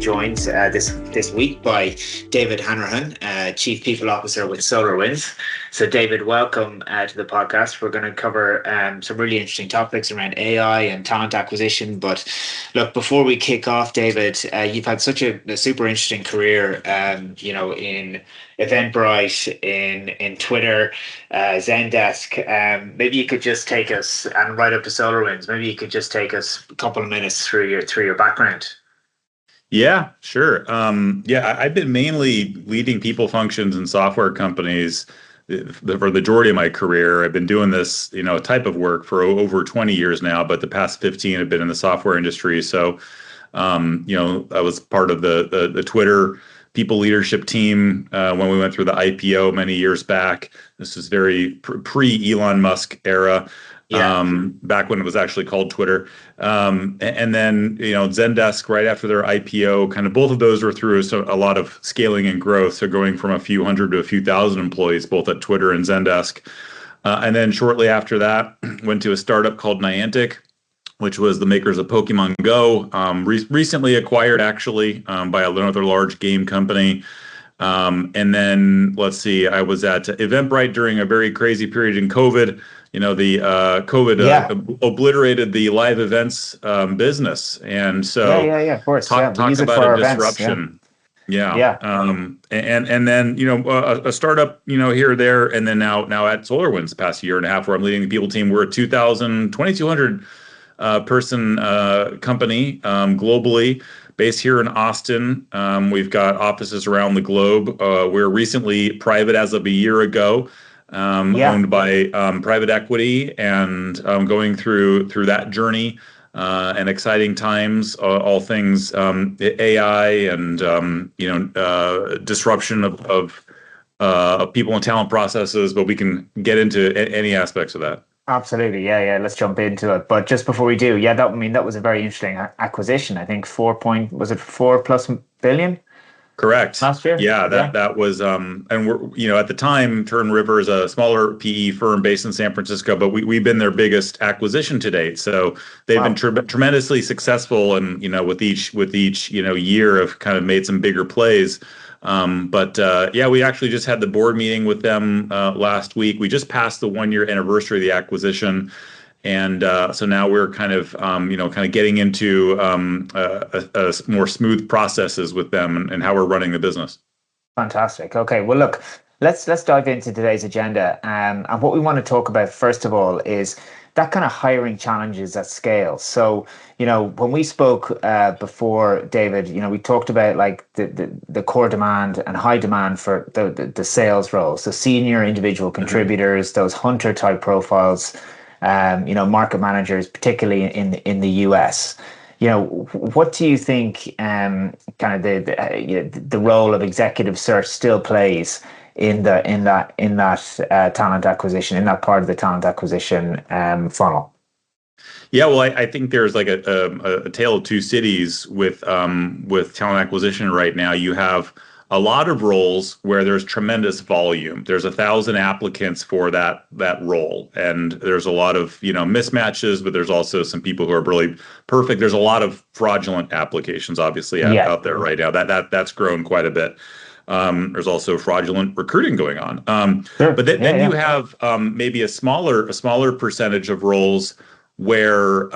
joined this week by David Hanrahan, Chief People Officer with SolarWinds. So, David, welcome to the podcast. We're going to cover some really interesting topics around AI and talent acquisition. But look, before we kick off, David, you've had such a super interesting career, in Eventbrite, in Twitter, Zendesk. Maybe you could just take us, and right up to SolarWinds. Maybe you could just take us a couple of minutes through your background. Yeah, sure. I've been mainly leading people functions in software companies for the majority of my career. I've been doing this, type of work for over 20 years now, but the past 15 have been in the software industry. So, I was part of the Twitter people leadership team when we went through the IPO many years back. This is very pre-Elon Musk era. Back when it was actually called Twitter. And then, Zendesk right after their IPO, kind of both of those were through a lot of scaling and growth. So going from a few hundred to a few thousand employees, both at Twitter and Zendesk. And then shortly after that, went to a startup called Niantic, which was the makers of Pokemon Go, recently acquired actually by another large game company. And then let's see, I was at Eventbrite during a very crazy period in COVID. The COVID obliterated the live events business, and so of course. Talk about a disruption. And then a startup here or there, and then now at SolarWinds the past year and a half, where I'm leading the people team. We're a 2,200 person company globally, based here in Austin. We've got offices around the globe. We're recently private as of a year ago. Owned by private equity, and going through that journey and exciting times, all things AI and disruption of people and talent processes, but we can get into any aspects of that. Absolutely. Yeah. Let's jump into it. But just before we do, that was a very interesting acquisition. I think 4+ billion? Correct. Last year? That was, and we're, at the time, Turn River is a smaller PE firm based in San Francisco, but we've been their biggest acquisition to date. So they've been tremendously successful, and with each year have kind of made some bigger plays. We actually just had the board meeting with them last week. We just passed the 1-year anniversary of the acquisition. And so now we're kind of getting into a more smooth processes with them and how we're running the business. Fantastic. Okay. Well, look, let's dive into today's agenda. And what we want to talk about, first of all, is that kind of hiring challenges at scale. So, when we spoke before, David, we talked about like the core demand and high demand for the sales roles, the senior individual contributors, those hunter type profiles. Market managers, particularly in the US. What do you think kind of the role of executive search still plays in that talent acquisition, in that part of the talent acquisition funnel? Yeah, well, I think there's like a tale of two cities with talent acquisition right now. You have a lot of roles where there's tremendous volume. There's 1,000 applicants for that role, and there's a lot of mismatches, but there's also some people who are really perfect. There's a lot of fraudulent applications, obviously, out there right now. That's grown quite a bit. There's also fraudulent recruiting going on. But then you have maybe a smaller percentage of roles where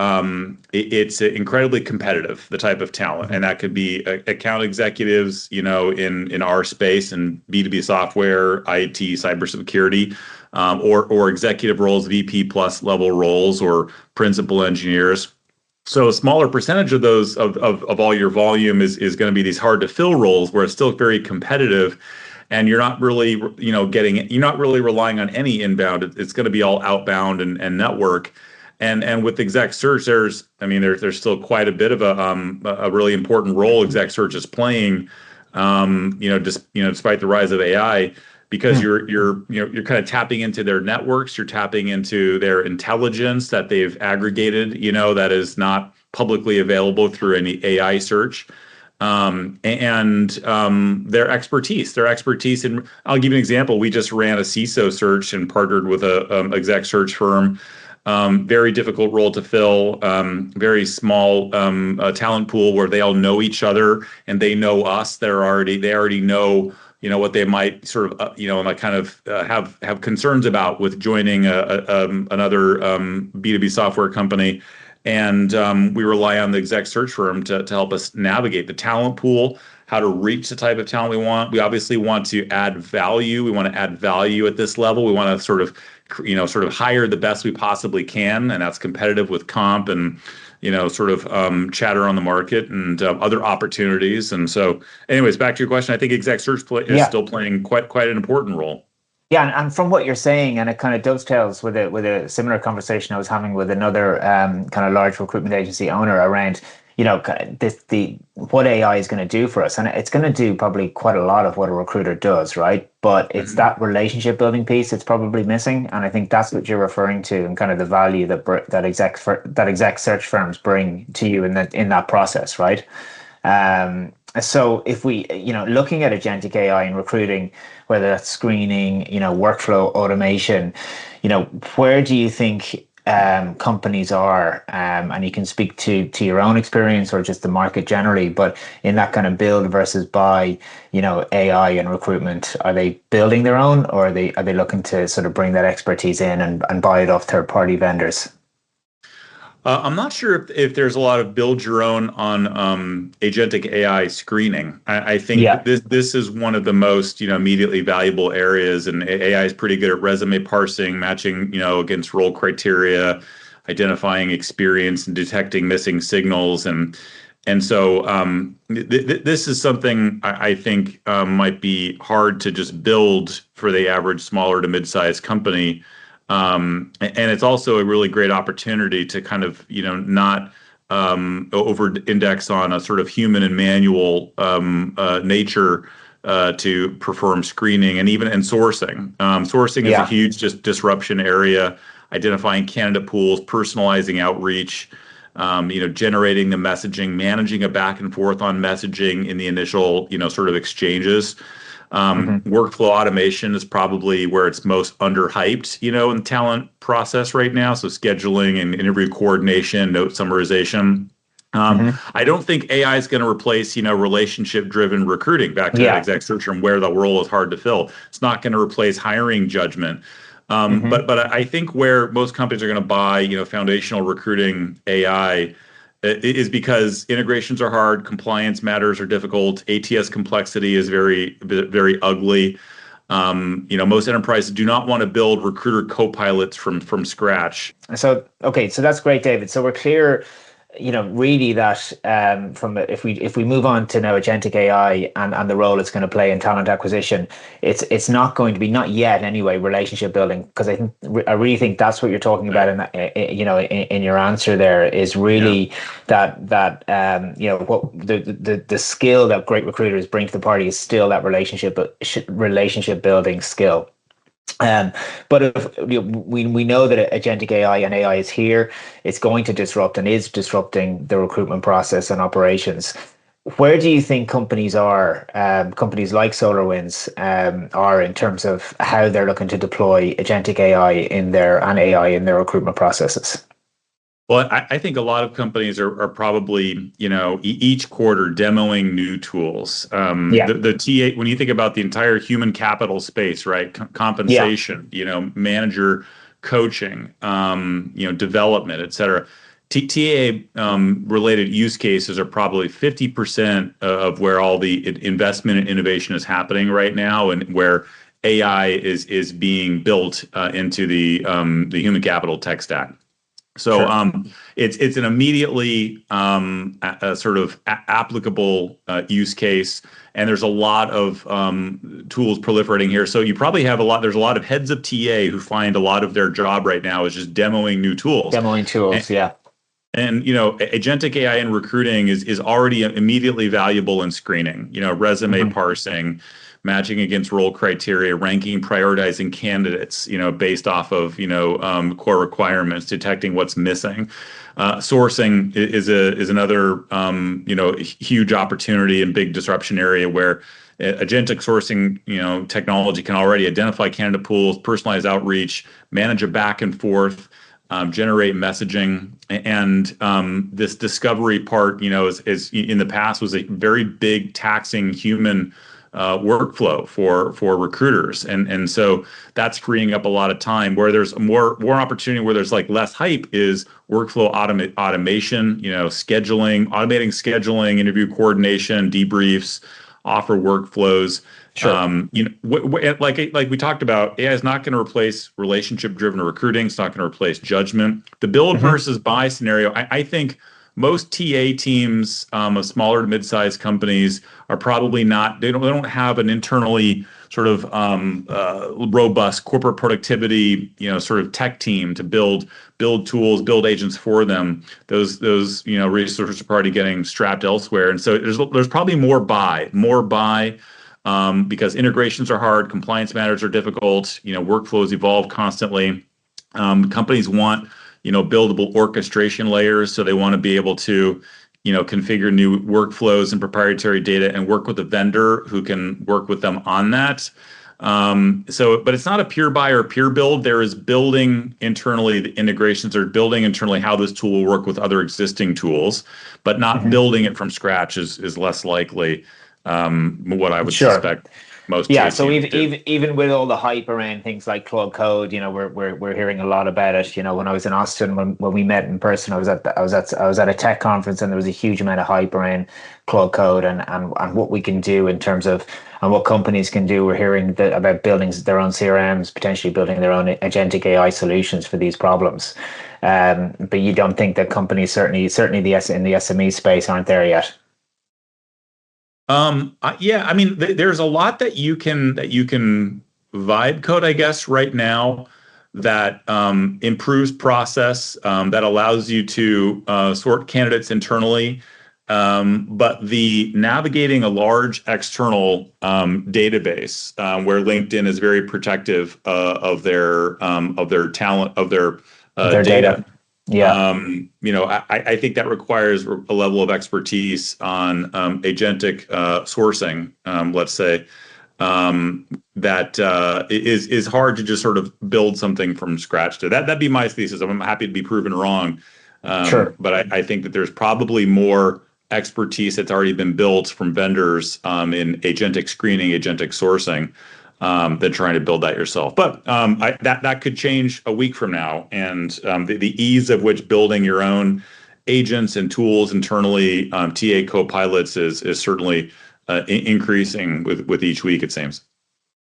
it's incredibly competitive, the type of talent. And that could be account executives, in our space, and B2B software, IT, cybersecurity, or executive roles, VP plus level roles, or principal engineers. So a smaller percentage of those of all your volume is going to be these hard to fill roles where it's still very competitive. And you're not really, you're not really relying on any inbound. It's going to be all outbound and network. And with exec search, there's still quite a bit of a really important role exec search is playing, despite the rise of AI, because you're kind of tapping into their networks, you're tapping into their intelligence that they've aggregated, that is not publicly available through any AI search. And their expertise. And I'll give you an example. We just ran a CISO search and partnered with a exec search firm. Very difficult role to fill. Very small talent pool where they all know each other and they know us. They already know what they might sort of like kind of have concerns about with joining another B2B software company. And we rely on the exec search firm to help us navigate the talent pool, how to reach the type of talent we want. We obviously want to add value. We want to add value at this level. We want to sort of hire the best we possibly can, and that's competitive with comp and chatter on the market and other opportunities. And so, anyways, back to your question, I think exec search is still playing quite an important role. Yeah, and from what you're saying, and it kind of dovetails with a similar conversation I was having with another kind of large recruitment agency owner around, what AI is going to do for us, and it's going to do probably quite a lot of what a recruiter does, right? But it's that relationship building piece it's probably missing, and I think that's what you're referring to, and kind of the value that exec search firms bring to you in that process, right? So if we, looking at agentic AI in recruiting, whether that's screening, workflow automation, where do you think companies are, and you can speak to your own experience or just the market generally, but in that kind of build versus buy, AI and recruitment, are they building their own, or are they looking to sort of bring that expertise in and buy it off third-party vendors? I'm not sure if there's a lot of build your own on agentic AI screening. I think this is one of the most immediately valuable areas, and AI is pretty good at resume parsing, matching against role criteria, identifying experience and detecting missing signals, and so this is something I think might be hard to just build for the average smaller to mid-sized company. And it's also a really great opportunity to kind of, not over-index on a sort of human and manual nature to perform screening and even in sourcing. Sourcing is a huge disruption area, identifying candidate pools, personalizing outreach, generating the messaging, managing a back and forth on messaging in the initial, sort of exchanges. Workflow automation is probably where it's most underhyped, in the talent process right now. So scheduling and interview coordination, note summarization. I don't think AI is going to replace, relationship-driven recruiting, back to that exec search firm where the role is hard to fill. It's not going to replace hiring judgment. But I think where most companies are going to buy, foundational recruiting AI is because integrations are hard, compliance matters are difficult, ATS complexity is very, very ugly. Most enterprises do not want to build recruiter co-pilots from scratch. So that's great, David. So we're clear, really that if we move on to now agentic AI and the role it's going to play in talent acquisition, it's not going to be, not yet anyway, relationship building, because I really think that's what you're talking about in that, in your answer there is really that what the skill that great recruiters bring to the party is still that relationship building skill. But if we know that agentic AI and AI is here, it's going to disrupt and is disrupting the recruitment process and operations. Where do you think companies like SolarWinds are in terms of how they're looking to deploy agentic AI and AI in their recruitment processes? Well, I think a lot of companies are probably, each quarter demoing new tools. The TA, when you think about the entire human capital space, right? Compensation, manager coaching, development, et cetera. TA related use cases are probably 50% of where all the investment and innovation is happening right now, and where AI is being built into the human capital tech stack. So it's an immediately sort of applicable use case, and there's a lot of tools proliferating here. So you probably have there's a lot of heads of TA who find a lot of their job right now is just demoing new tools. And agentic AI in recruiting is already immediately valuable in screening, resume parsing, matching against role criteria, ranking, prioritizing candidates, based off of, core requirements, detecting what's missing. Sourcing is another, huge opportunity and big disruption area where agentic sourcing, technology can already identify candidate pools, personalize outreach, manage a back and forth, generate messaging, and this discovery part, is in the past was a very big taxing human workflow for recruiters, and so that's freeing up a lot of time. Where there's more opportunity, where there's like less hype, is workflow automation, scheduling, automating scheduling, interview coordination, debriefs, offer workflows. Sure. Like we talked about, AI is not going to replace relationship-driven recruiting. It's not going to replace judgment. The build Hmm. versus buy scenario, I think most TA teams of smaller to mid-sized companies are probably not. They don't have an internally sort of robust corporate productivity, sort of tech team to build tools, build agents for them. Those resources are probably getting strapped elsewhere, and so there's probably more buy. Because integrations are hard, compliance matters are difficult, workflows evolve constantly. Companies want, buildable orchestration layers, so they want to be able to, configure new workflows and proprietary data and work with a vendor who can work with them on that. But it's not a pure buy or pure build. There is building internally, the integrations are building internally how this tool will work with other existing tools, but not Hmm. building it from scratch is less likely. What I would Sure. suspect most Yeah, TA so teams even do. even with all the hype around things like Club Code, we're hearing a lot about it. When I was in Austin, when we met in person, I was at a tech conference, and there was a huge amount of hype around Club Code and what we can do in terms of and what companies can do. We're hearing about building their own CRMs, potentially building their own agentic AI solutions for these problems. But you don't think that companies, certainly in the SME space, aren't there yet? Yeah, I mean, there's a lot that you can vibe code, I guess, right now that improves process, that allows you to sort candidates internally. But the navigating a large external database, where LinkedIn is very protective of their talent, of their Their data. data. Yeah. I think that requires a level of expertise on agentic sourcing, let's say, that is hard to just sort of build something from scratch. That'd be my thesis. I'm happy to be proven wrong, Sure. but I think that there's probably more expertise that's already been built from vendors in agentic screening, agentic sourcing, than trying to build that yourself. But that could change a week from now, and the ease of which building your own agents and tools internally, TA co-pilots, is certainly increasing with each week, it seems.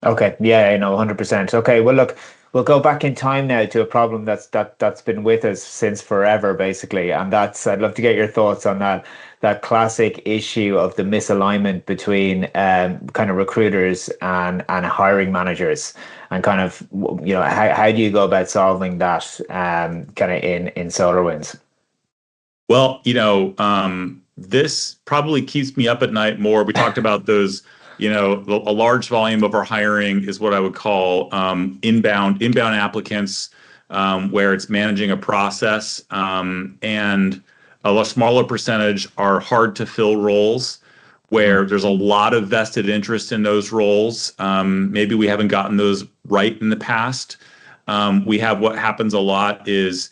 Okay, yeah, I know, 100%. Okay, well, look, we'll go back in time now to a problem that's been with us since forever, basically, and that's I'd love to get your thoughts on that classic issue of the misalignment between kind of recruiters and hiring managers, and kind of how do you go about solving that kind of in SolarWinds? Well, this probably keeps me up at night more. We talked about those, a large volume of our hiring is what I would call inbound applicants, where it's managing a process, and a smaller percentage are hard to fill roles Mhm. where there's a lot of vested interest in those roles. Maybe we haven't gotten those right in the past. We have what happens a lot is,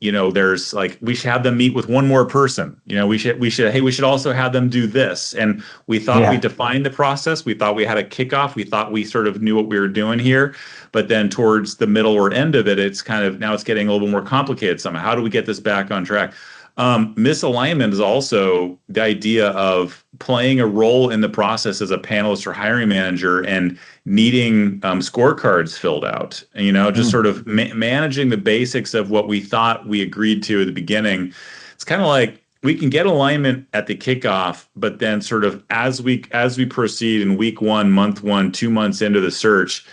there's like, we should have them meet with one more person. Hey, we should also have them do this. And we thought we Yeah. defined the process. We thought we had a kickoff. We thought we sort of knew what we were doing here. But then towards the middle or end of it, it's kind of now it's getting a little bit more complicated somehow. How do we get this back on track? Misalignment is also the idea of playing a role in the process as a panelist or hiring manager and needing scorecards filled out. And, just Mm. sort of managing the basics of what we thought we agreed to at the beginning. It's kind of like we can get alignment at the kickoff, but then sort of as we proceed in week one, month one, 2 months into the search,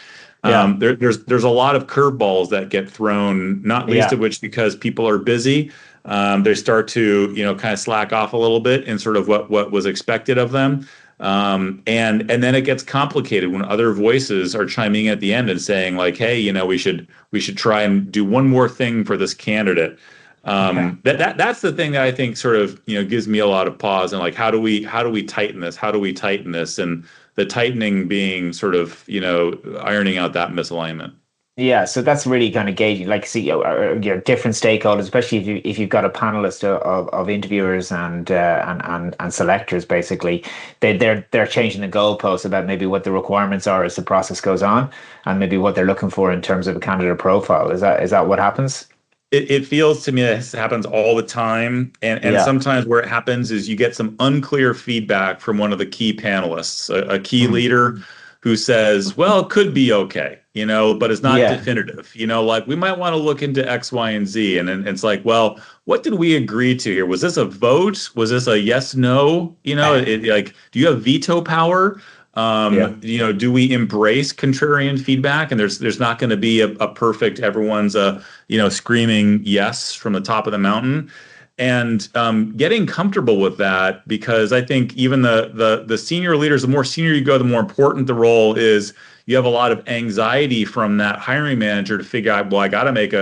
Yeah. there's a lot of curveballs that get thrown, not least Yeah. of which because people are busy. They start to, kind of slack off a little bit in sort of what was expected of them. And then it gets complicated when other voices are chiming in at the end and saying like, hey, we should try and do one more thing for this candidate. Yeah. That's the thing that I think sort of, gives me a lot of pause, and like, how do we tighten this? How do we tighten this? And the tightening being sort of, ironing out that misalignment. Yeah, so that's really kind of gauging, like, see, different stakeholders, especially if you've got a panelist of interviewers and selectors, basically, they're changing the goalposts about maybe what the requirements are as the process goes on, and maybe what they're looking for in terms of a candidate profile. Is that what happens? It feels to me that this happens all the time. And Yeah. sometimes where it happens is you get some unclear feedback from one of the key panelists, a key Mm. leader who says, well, it could be okay, but it's not Yeah. definitive. Like we might want to look into X, Y, and Z. And it's like, well, what did we agree to here? Was this a vote? Was this a yes, no? Like, do you have veto power? Yeah. Do we embrace contrarian feedback? And there's not going to be a perfect everyone's screaming yes from the top of the mountain, and getting comfortable with that, because I think even the senior leaders, the more senior you go, the more important the role is. You have a lot of anxiety from that hiring manager to figure out, well, I got to make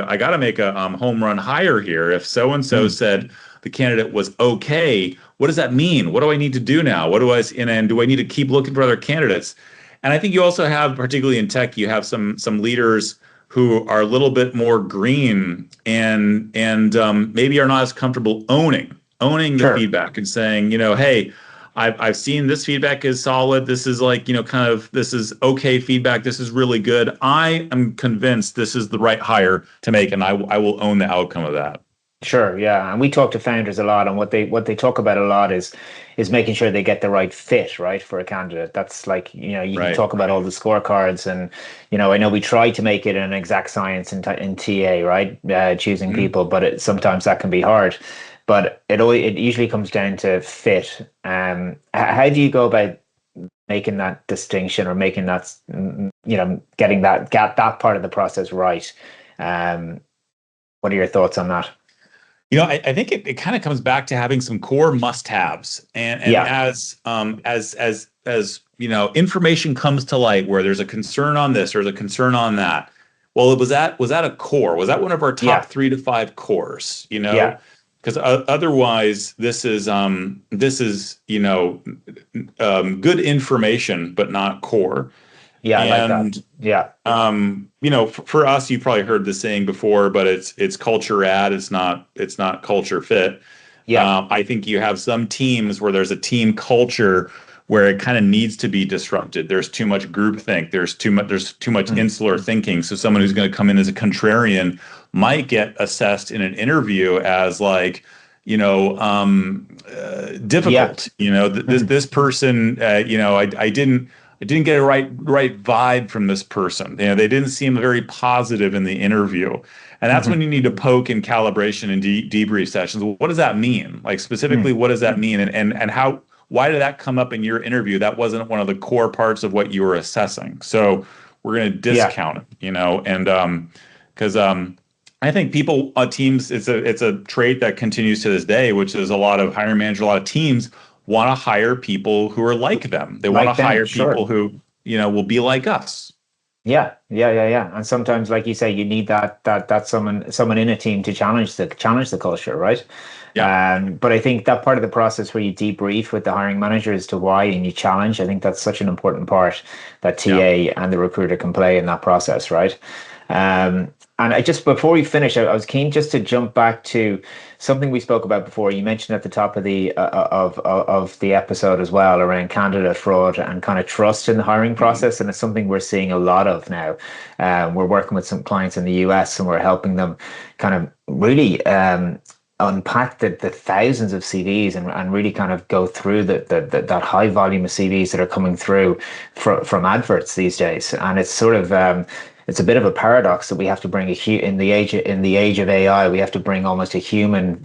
a home run hire here. If so and so Mm. said the candidate was okay, what does that mean? What do I need to do now? What do I and do I need to keep looking for other candidates? And I think you also have, particularly in tech, you have some leaders who are a little bit more green and maybe are not as comfortable owning the Sure. feedback and saying, hey, I've seen this feedback is solid. This is like, kind of, this is okay feedback. This is really good. I am convinced this is the right hire to make, and I will own the outcome of that. Sure, yeah, and we talk to founders a lot, and what they talk about a lot is making sure they get the right fit, right, for a candidate. That's like, you can Right. talk about all the scorecards, and I know we try to make it an exact science in TA, right, choosing Mhm. people, but sometimes that can be hard. But it usually comes down to fit. How do you go about making that distinction, or making that, getting that part of the process right? Um, what are your thoughts on that? I think it kind of comes back to having some core must-haves, and Yeah. as information comes to light where there's a concern on this or there's a concern on that. Well, was that a core? Was that one of our top Yeah, 3 to 5 cores? yeah, Because otherwise, this is good information but not core. yeah. I like that. And Yeah, for us, you probably heard the saying before, but it's culture add, it's not culture fit. yeah. I think you have some teams where there's a team culture where it kind of needs to be disrupted. There's too much groupthink. There's too much Mm. insular thinking. So someone who's going to come in as a contrarian might get assessed in an interview as like, Yeah. difficult. This Mhm. this person, I didn't get a right vibe from this person. They didn't seem very positive in the interview. And that's when Mhm. you need to poke in calibration and debrief sessions. What does that mean? Like specifically, Mm. what does that mean? And how why did that come up in your interview? That wasn't one of the core parts of what you were assessing. So we're going to Yeah. discount it, and because I think people teams, it's a trait that continues to this day, which is a lot of hiring managers, a lot of teams want to hire people who are like them. They want to Like them, hire sure. people who, will be like us. Yeah, yeah, yeah, yeah. And sometimes, like you say, you need that someone in a team to challenge the culture, right? Yeah. But I think that part of the process where you debrief with the hiring manager as to why, and you challenge, I think that's such an important part that Yeah. TA and the recruiter can play in that process, right? And I just before we finish, I was keen just to jump back to something we spoke about before. You mentioned at the top of the episode as well, around candidate fraud and kind of trust in the hiring Mhm. process, and it's something we're seeing a lot of now. We're working with some clients in the US, and we're helping them kind of really unpack the thousands of CVs, and really kind of go through that high volume of CVs that are coming through from adverts these days. And it's sort of it's a bit of a paradox that we have to bring in the age of AI, we have to bring almost a human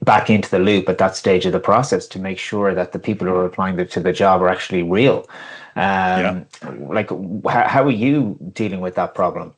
back into the loop at that stage of the process to make sure that the people who are applying to the job are actually real. Yeah. Um, like, how are you dealing with that problem?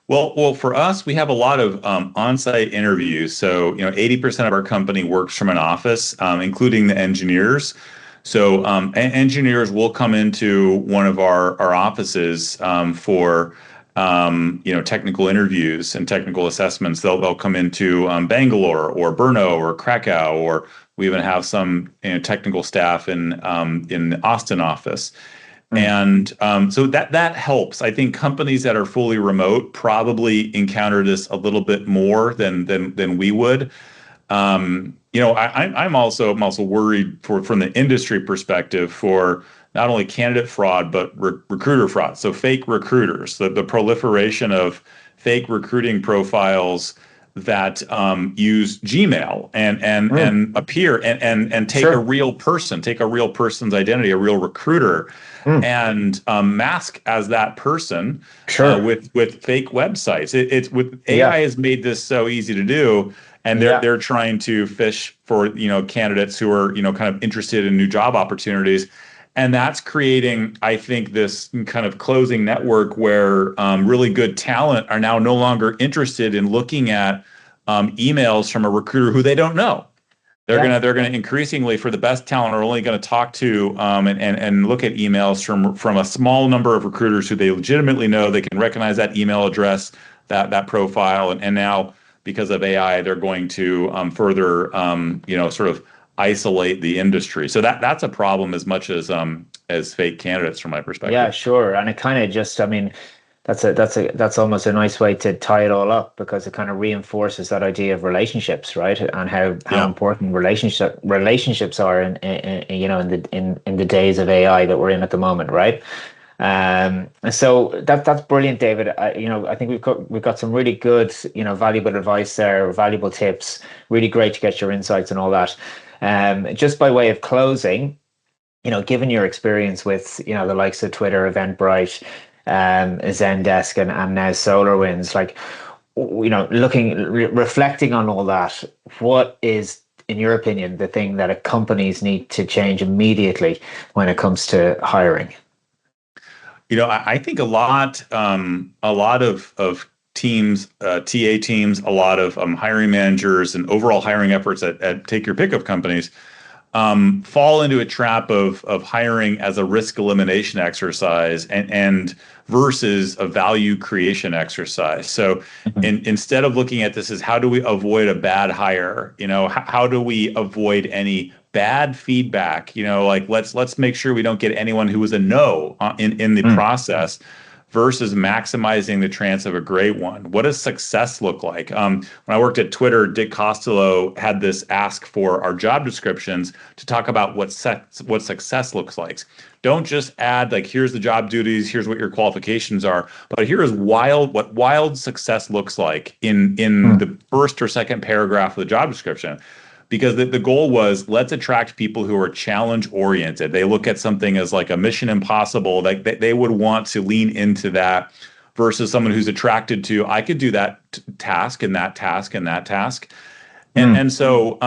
Well, for us, we have a lot of on-site interviews. So, 80% of our company works from an office, including the engineers. So, engineers will come into one of our offices for technical interviews and technical assessments. They'll come into Bangalore or Brno or Krakow, or we even have some technical staff in the Austin office. And so that helps. I think companies that are fully remote probably encounter this a little bit more than we would. I'm also worried from the industry perspective for not only candidate fraud but recruiter fraud. So fake recruiters, the proliferation of fake recruiting profiles that use Gmail and appear and take a real person, take a real person's identity, a real recruiter, and mask as that person with fake websites. It's with AI has made this so easy to do. And they're trying to fish for candidates who are kind of interested in new job opportunities, and that's creating, I think, this kind of closing network where really good talent are now no longer interested in looking at emails from a recruiter who they don't know. They're gonna increasingly, for the best talent, are only gonna talk to and look at emails from a small number of recruiters who they legitimately know. They can recognize that email address, that profile, and now, because of AI, they're going to further, sort of isolate the industry. So that's a problem as much as fake candidates, from my perspective. Yeah, sure. And it kind of just, I mean, that's almost a nice way to tie it all up, because it kind of reinforces that idea of relationships, right? And how important relationships are in the days of AI that we're in at the moment, right? So that's brilliant, David. I think we've got some really good, valuable advice there, valuable tips. Really great to get your insights and all that. Just by way of closing, given your experience with, the likes of Twitter, Eventbrite, Zendesk, and now SolarWinds, like, reflecting on all that, what is, in your opinion, the thing that companies need to change immediately when it comes to hiring? I think a lot of teams, TA teams, a lot of hiring managers and overall hiring efforts at take your pick of companies fall into a trap of hiring as a risk elimination exercise and versus a value creation exercise. So instead of looking at this as how do we avoid a bad hire, how do we avoid any bad feedback, like let's make sure we don't get anyone who was a no in the process, versus maximizing the chance of a great one. What does success look like? When I worked at Twitter, Dick Costello had this ask for our job descriptions to talk about what success looks like. Don't just add like, here's the job duties, here's what your qualifications are, but here is what wild success looks like in the first or second paragraph of the job description. Because the goal was, let's attract people who are challenge oriented. They look at something as like a mission impossible, like they would want to lean into that, versus someone who's attracted to, I could do that task and that task and that task. And so,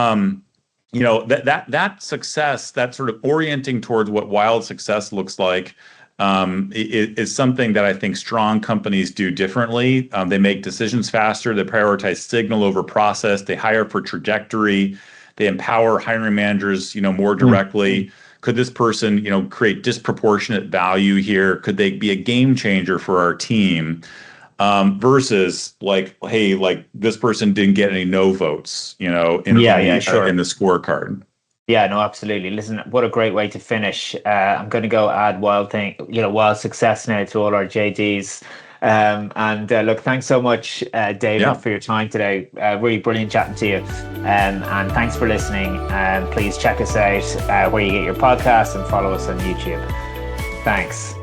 that success, that sort of orienting towards what wild success looks like, is something that I think strong companies do differently. They make decisions faster. They prioritize signal over process. They hire for trajectory. They empower hiring managers, more directly. Could this person, create disproportionate value here? Could they be a game changer for our team? Versus like, hey, like this person didn't get any no votes, in the scorecard. Yeah, no, absolutely. Listen, what a great way to finish. I'm going to go add wild success now to all our JDs. And look, thanks so much, David, for your time today. Really brilliant chatting to you. And thanks for listening. And please check us out where you get your podcasts and follow us on YouTube. Thanks.